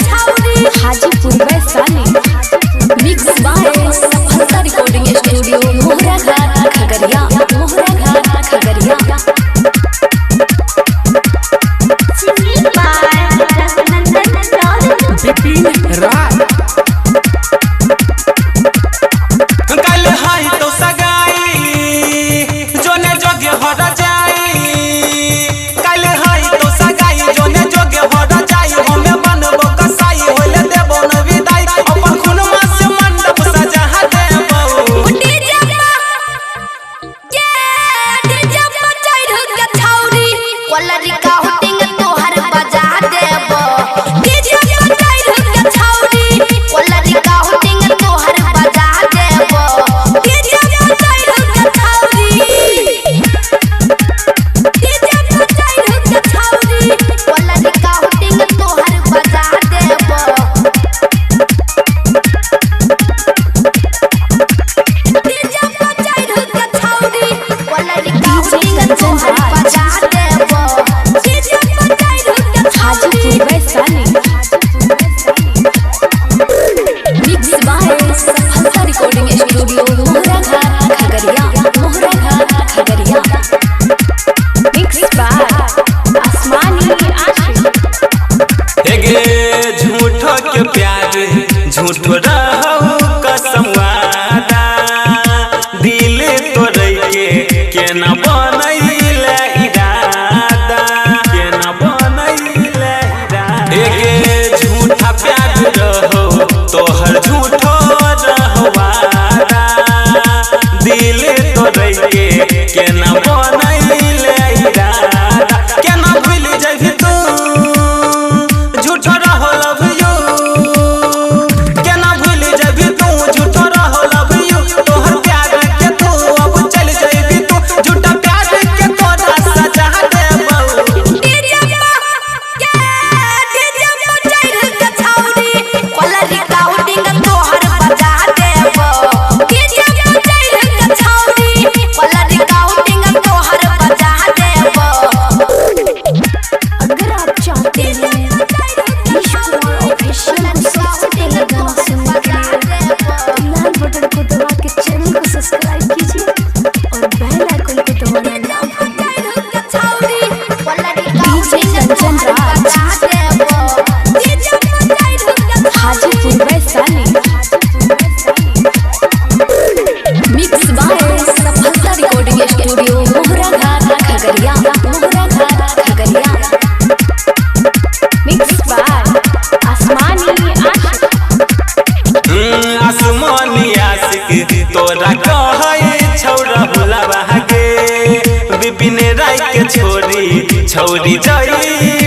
Hajipur Vaishali mix by Safalta recording studio Mohra Ghat Khagaria Bipin राय कल हाई तो सगाई जोने जोगे हर जाई कल हाई तो सगाई जोने जोगे हर जाई हमें बनबो कसाई होले देबो न विदाई अपन खुनमा से मंडप सजा देबो कोलरी का हुटिंग तोहर बजा देबो झूठ रहू कसम वादा दिल तोड़े के न बनैले इरादा एक झूठा प्यार रहो तोहर झूठो रहवादा दिल तोड़े के न बनैले इरादा के न भूल जाबी तू झूठो रहो love you Hajipur Vaishali mix by Safalta recording studio Mohra Ghat Khagaria mix by आसमानी आशिक तोरा कहै छौरा भुलावा गे बिपिन राय के छोरी जाई